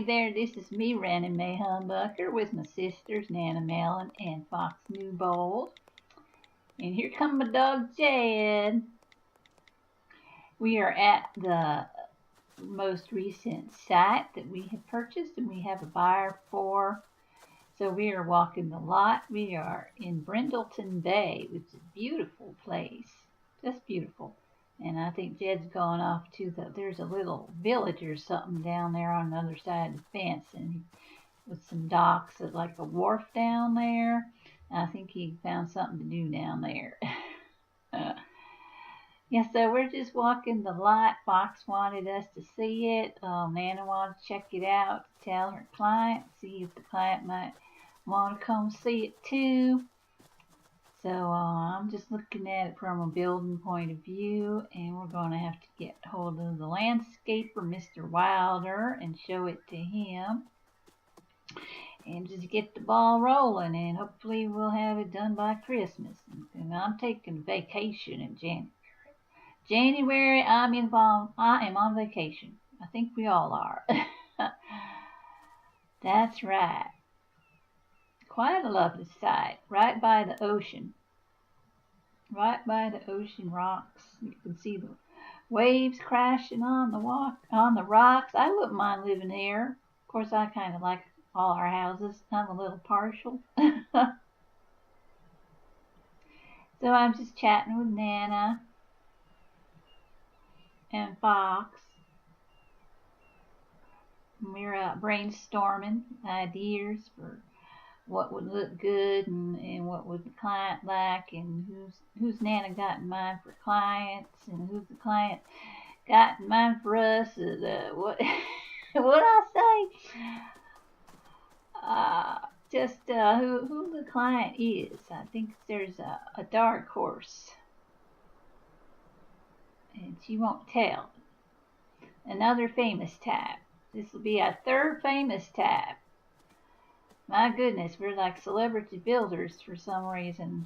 there, this is me, Wrennie-Mae Humbucker, with my sisters, Nana Melon and Fox Newbold. And here come my dog, Jed. We are at the most recent site that we have purchased, and we have a buyer for. So we are walking the lot. We are in Brindleton Bay, which is a beautiful place. Just beautiful. And I think Jed's gone off to there's a little village or something down there on the other side of the fence, and with some docks, like a wharf down there. I think he found something to do down there. Yeah, so we're just walking the lot. Fox wanted us to see it. Nana wanted to check it out, to tell her client, see if the client might want to come see it too. So I'm just looking at it from a building point of view, and we're going to have to get hold of the landscaper, Mr. Wilder, and show it to him. And just get the ball rolling, and hopefully we'll have it done by Christmas. And I'm taking vacation in January. January, I am on vacation. I think we all are. That's right. Quite a lovely sight, right by the ocean. Right by the ocean rocks. You can see the waves crashing on the rocks. I wouldn't mind living here. Of course, I kind of like all our houses. I'm a little partial. So I'm just chatting with Nana and Fox. We're brainstorming ideas for what would look good and what would the client like, and who's Nana got in mind for clients, and who's the client got in mind for us. What I say? Just who the client is. I think there's a dark horse, and she won't tell. Another famous type. This will be our third famous type. My goodness, we're like celebrity builders for some reason.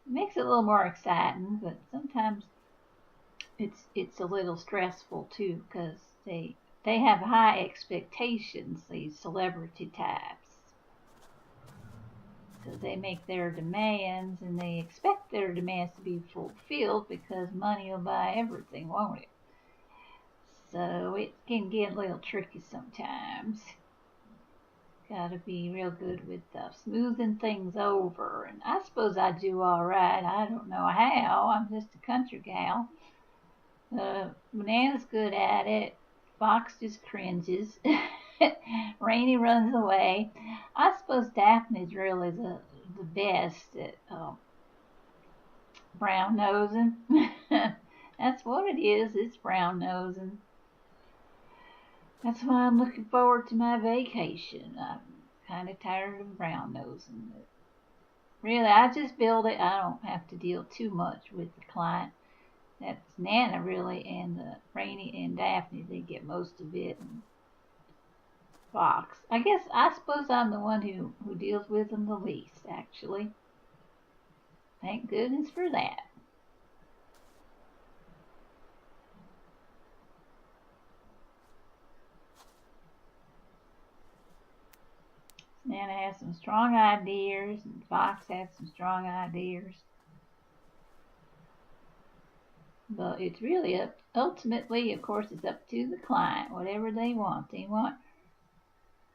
It makes it a little more exciting, but sometimes it's a little stressful too, because they have high expectations, these celebrity types. So they make their demands, and they expect their demands to be fulfilled, because money will buy everything, won't it? So it can get a little tricky sometimes. Gotta be real good with smoothing things over, and I suppose I do all right. I don't know how. I'm just a country gal. Banana's good at it. Fox just cringes. Rainy runs away. I suppose Daphne's really the best at brown nosing. That's what it is. It's brown nosing. That's why I'm looking forward to my vacation. I'm kind of tired of brown nosing. But really, I just build it. I don't have to deal too much with the client. That's Nana, really, and Rainy and Daphne. They get most of it. And Fox. I suppose I'm the one who deals with them the least, actually. Thank goodness for that. Nana has some strong ideas, and Fox has some strong ideas. But it's really ultimately, of course, it's up to the client, whatever they want. They want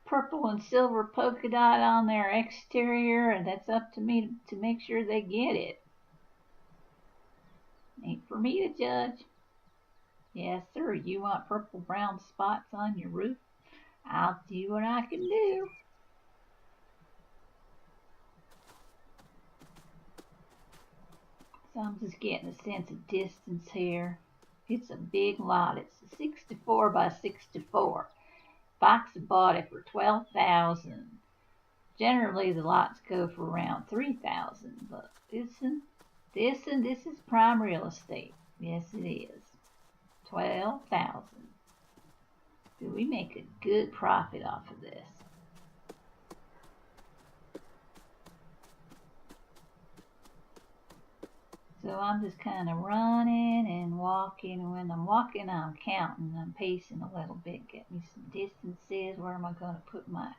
purple and silver polka dot on their exterior, and that's up to me to make sure they get it. Ain't for me to judge. Yes, sir, you want purple brown spots on your roof? I'll do what I can do. So I'm just getting a sense of distance here. It's a big lot. It's a 64 by 64. Fox bought it for $12,000. Generally, the lots go for around $3,000, but this is prime real estate. Yes, it is. $12,000. Do we make a good profit off of this? So I'm just kind of running and walking, and when I'm walking, I'm counting. I'm pacing a little bit, get me some distances. Where am I going to put my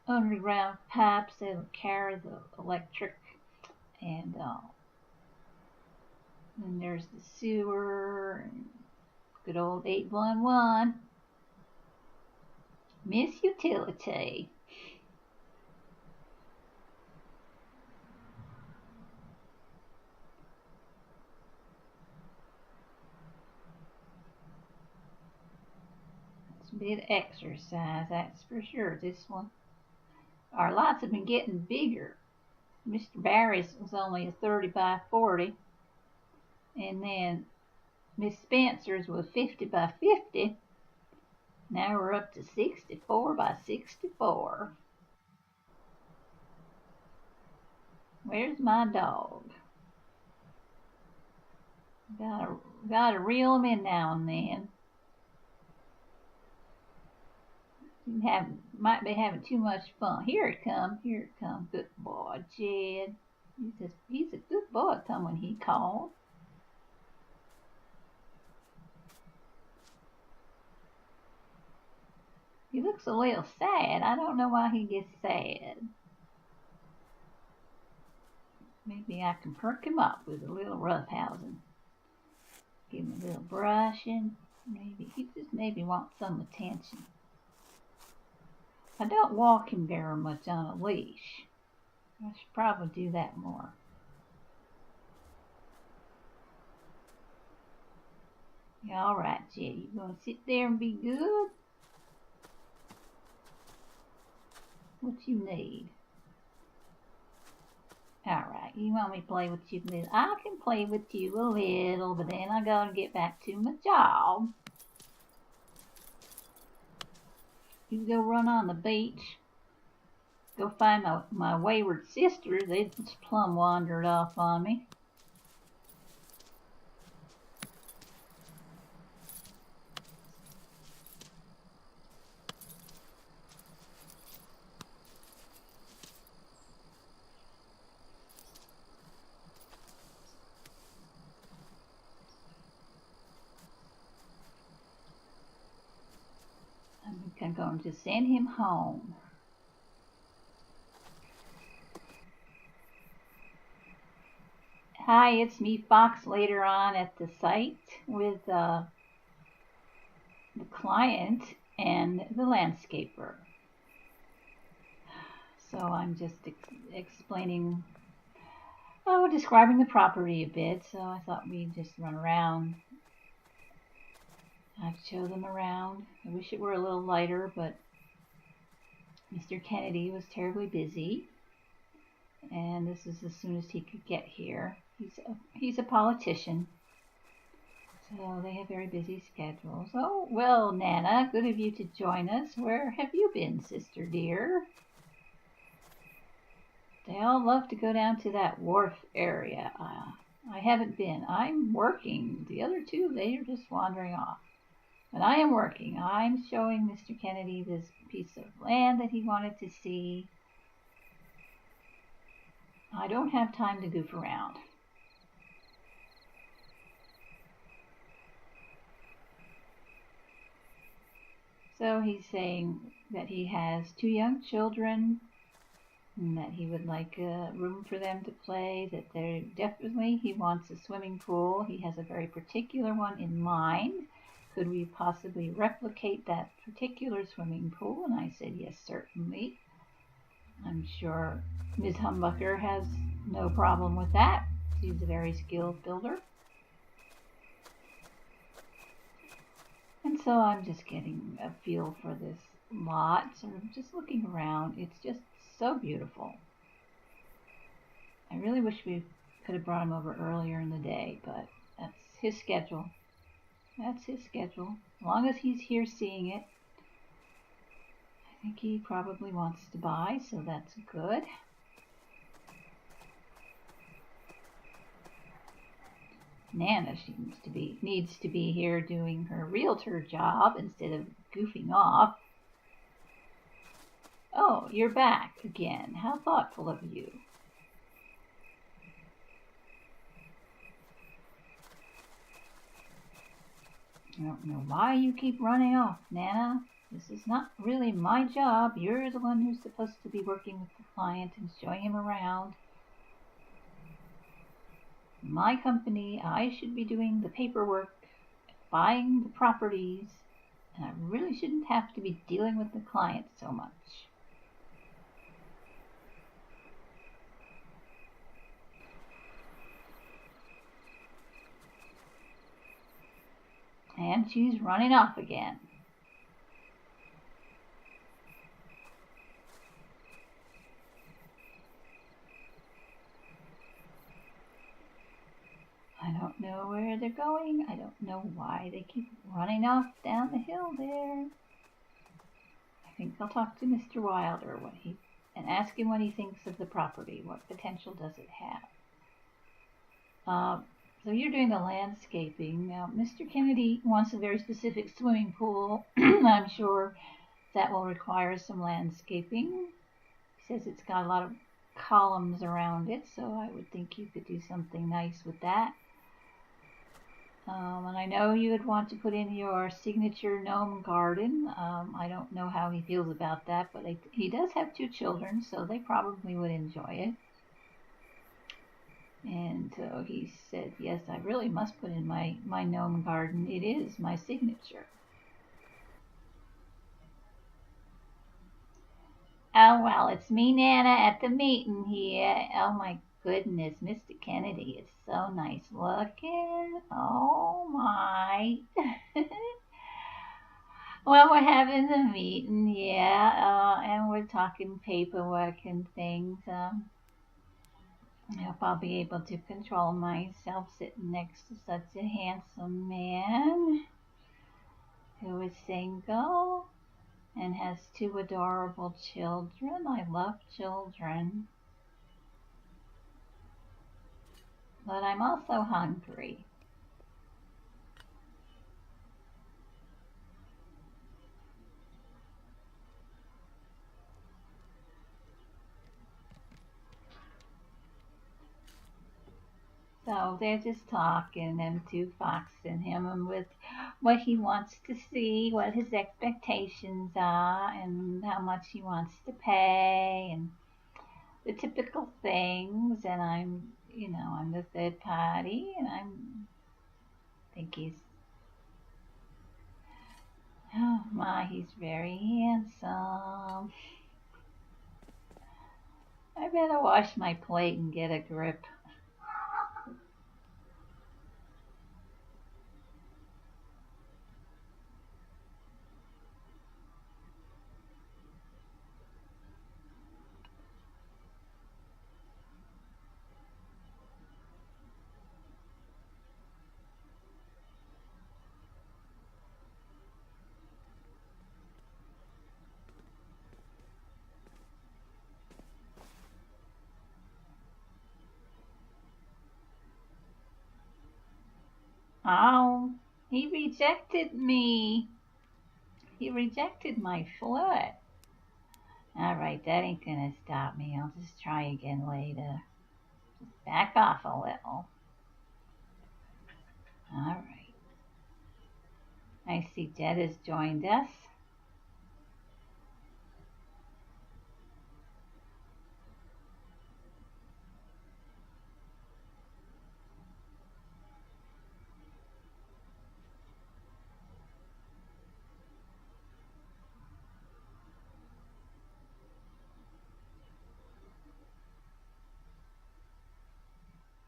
underground pipes that'll carry the electric? And then there's the sewer, and good old 811. Miss Utility. It's a bit of exercise, that's for sure. This one. Our lots have been getting bigger. Mr. Barry's was only a 30 by 40. And then Miss Spencer's was 50 by 50. Now we're up to 64 by 64. Where's my dog? Gotta reel him in now and then. Might be having too much fun. Here it comes. Here it comes. Good boy, Jed. He's a good boy. Come when he called. He looks a little sad. I don't know why he gets sad. Maybe I can perk him up with a little roughhousing. Give him a little brushing. Maybe he just wants some attention. I don't walk him very much on a leash. I should probably do that more. Yeah, all right, Jed. You gonna sit there and be good? What you need? Alright, you want me to play with you a little? I can play with you a little, but then I gotta get back to my job. You go run on the beach. Go find my wayward sisters. They just plumb wandered off on me. I'm going to send him home. Hi, it's me, Fox, later on at the site with the client and the landscaper. So I'm just describing the property a bit. So I thought we'd just run around. I'd show them around. I wish it were a little lighter, but Mr. Kennedy was terribly busy. And this is as soon as he could get here. He's a politician. So they have very busy schedules. Oh, well, Nana, good of you to join us. Where have you been, sister dear? They all love to go down to that wharf area. I haven't been. I'm working. The other two, they are just wandering off. But I am working. I'm showing Mr. Kennedy this piece of land that he wanted to see. I don't have time to goof around. So he's saying that he has 2 young children and that he would like a room for them to play, that he wants a swimming pool. He has a very particular one in mind. Could we possibly replicate that particular swimming pool? And I said, yes, certainly. I'm sure Ms. Humbucker has no problem with that. She's a very skilled builder. And so I'm just getting a feel for this lot, sort of just looking around. It's just so beautiful. I really wish we could have brought him over earlier in the day, but that's his schedule. That's his schedule. As long as he's here seeing it, I think he probably wants to buy, so that's good. Nana needs to be here doing her realtor job instead of goofing off. Oh, you're back again. How thoughtful of you. I don't know why you keep running off, Nana. This is not really my job. You're the one who's supposed to be working with the client and showing him around. My company, I should be doing the paperwork, buying the properties, and I really shouldn't have to be dealing with the client so much. And she's running off again. I don't know where they're going. I don't know why they keep running off down the hill there. I think I'll talk to Mr. Wilder and ask him what he thinks of the property. What potential does it have? So you're doing the landscaping. Now, Mr. Kennedy wants a very specific swimming pool. I'm sure that will require some landscaping. He says it's got a lot of columns around it, so I would think you could do something nice with that. And I know you would want to put in your signature gnome garden. I don't know how he feels about that, but he does have 2 children, so they probably would enjoy it. And so he said, yes, I really must put in my gnome garden. It is my signature. Oh, well, it's me, Nana, at the meeting here. Oh, my goodness, Mr. Kennedy is so nice looking. Oh, my. Well, we're having the meeting, yeah, and we're talking paperwork and things. I hope I'll be able to control myself sitting next to such a handsome man who is single and has 2 adorable children. I love children. But I'm also hungry. So they're just talking, them 2 foxing him, and with what he wants to see, what his expectations are, and how much he wants to pay, and the typical things. And I'm the third party, and think oh my, he's very handsome. I better wash my plate and get a grip. Oh, he rejected me. He rejected my foot. All right, that ain't gonna stop me. I'll just try again later. Just back off a little. All right. I see Jed has joined us.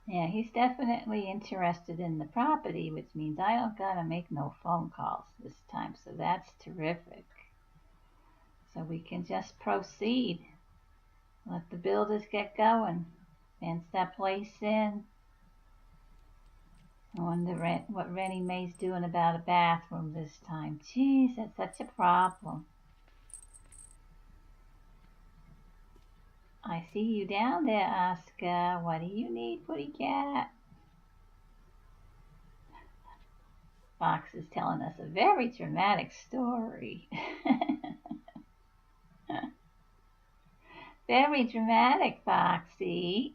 Yeah, he's definitely interested in the property, which means I don't gotta make no phone calls this time, so that's terrific. So we can just proceed. Let the builders get going. Fence that place in. I wonder what Wrennie-Mae's doing about a bathroom this time. Geez, that's such a problem. I see you down there, Oscar. What do you need, Putty Cat? Fox is telling us a very dramatic story. Very dramatic, Foxy.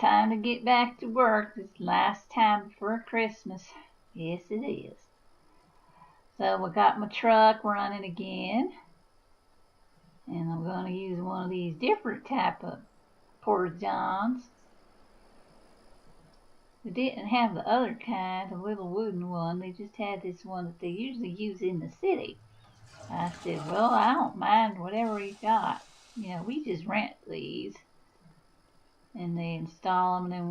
time to get back to work. This last time before Christmas. Yes, it is. So we got my truck running again. And I'm going to use one of these different type of porta-johns. They didn't have the other kind, the little wooden one. They just had this one that they usually use in the city. I said, well, I don't mind whatever you got. You know, we just rent these. And they install them, and then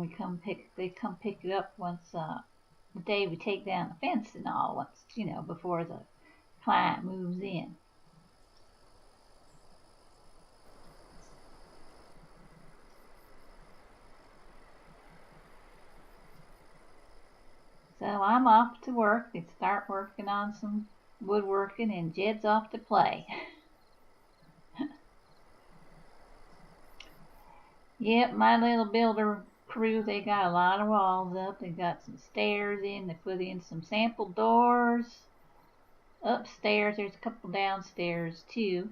they come pick it up once the day we take down the fence and all, once, you know, before the client moves in. So I'm off to work and start working on some woodworking, and Jed's off to play. Yep, my little builder crew, they got a lot of walls up. They got some stairs in. They put in some sample doors. Upstairs, there's a couple downstairs too.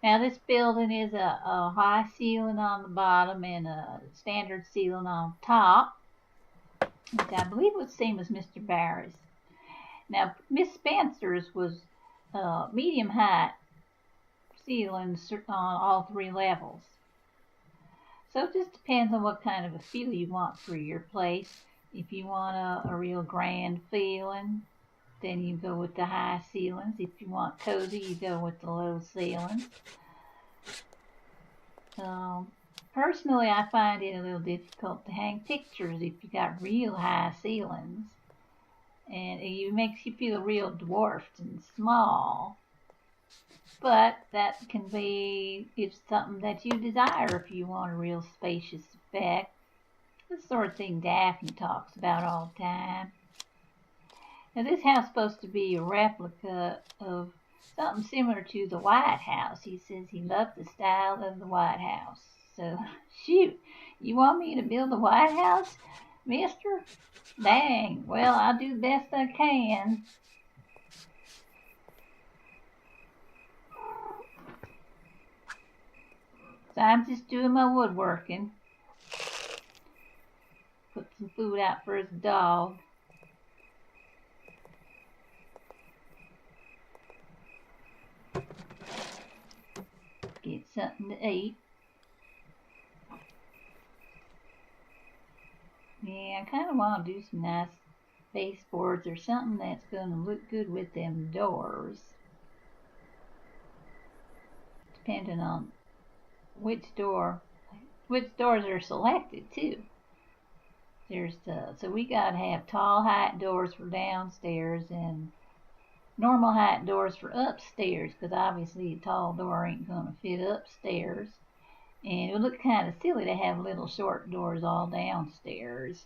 Now this building is a high ceiling on the bottom and a standard ceiling on top, which I believe was the same as Mr. Barry's. Now Miss Spencer's was medium height ceilings on all 3 levels. So it just depends on what kind of a feel you want for your place. If you want a real grand feeling, then you go with the high ceilings. If you want cozy, you go with the low ceilings. Personally, I find it a little difficult to hang pictures if you got real high ceilings. And it makes you feel real dwarfed and small. But that can be something that you desire if you want a real spacious effect. The sort of thing Daphne talks about all the time. Now this house is supposed to be a replica of something similar to the White House. He says he loves the style of the White House. So, shoot, you want me to build the White House, mister? Dang, well, I'll do the best I can. So I'm just doing my woodworking. Put some food out for his dog. Get something to eat. Yeah, I kind of want to do some nice baseboards or something that's going to look good with them doors. Depending on which doors are selected too. So we got to have tall height doors for downstairs and normal height doors for upstairs, because obviously a tall door ain't going to fit upstairs. And it would look kind of silly to have little short doors all downstairs.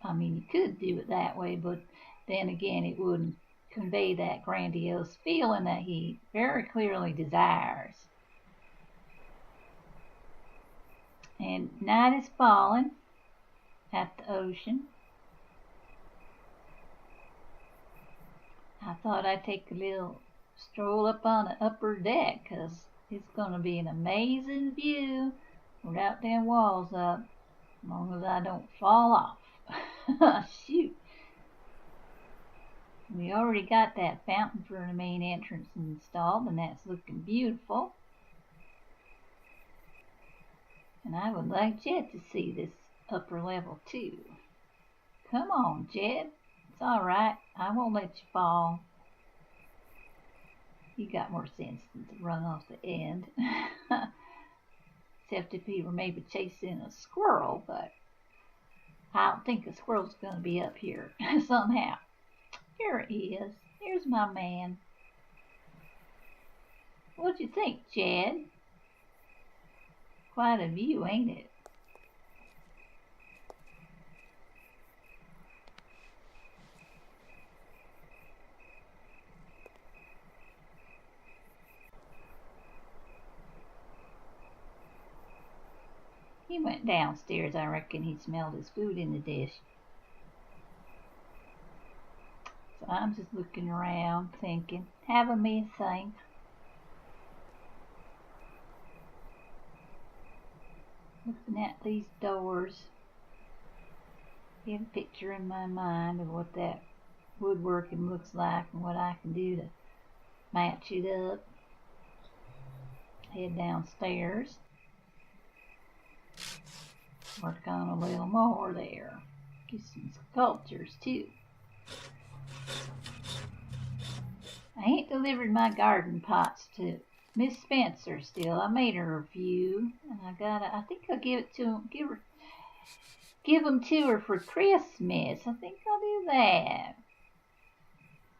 I mean, you could do it that way, but then again, it wouldn't convey that grandiose feeling that he very clearly desires. And night is falling at the ocean. I thought I'd take a little stroll up on the upper deck, because it's going to be an amazing view without them walls up, as long as I don't fall off. Shoot. We already got that fountain for the main entrance installed, and that's looking beautiful. And I would like Jed to see this upper level too. Come on, Jed. It's alright. I won't let you fall. You got more sense than to run off the end. Except if he were maybe chasing a squirrel, but I don't think a squirrel's going to be up here somehow. Here he is. Here's my man. What'd you think, Jed? Quite a view, ain't it? He went downstairs. I reckon he smelled his food in the dish. So I'm just looking around, thinking, having me a think. Looking at these doors. get a picture in my mind of what that woodworking looks like and what I can do to match it up. Head downstairs. Work on a little more there. Do some sculptures too. I ain't delivered my garden pots to Miss Spencer still. I made her a few, and I think I'll give them to her for Christmas. I think I'll do that.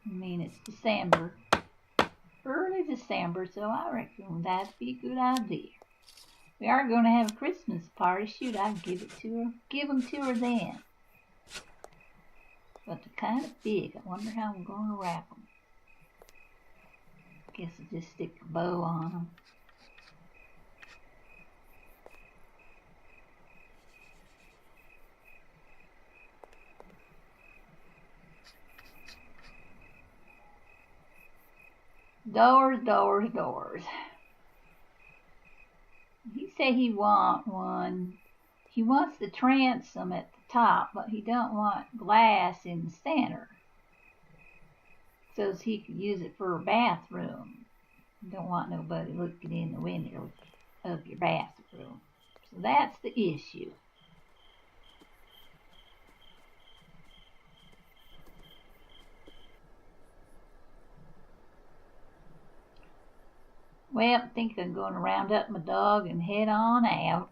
I mean, it's December, early December, so I reckon that'd be a good idea. We are going to have a Christmas party. Shoot, I'd give them to her then. But they're kind of big. I wonder how I'm going to wrap them. Guess I'll just stick a bow on them. Doors, doors, doors. He said he wants one. He wants the transom at the top, but he don't want glass in the center, so he could use it for a bathroom. You don't want nobody looking in the window of your bathroom. So that's the issue. Well, I think I'm going to round up my dog and head on out.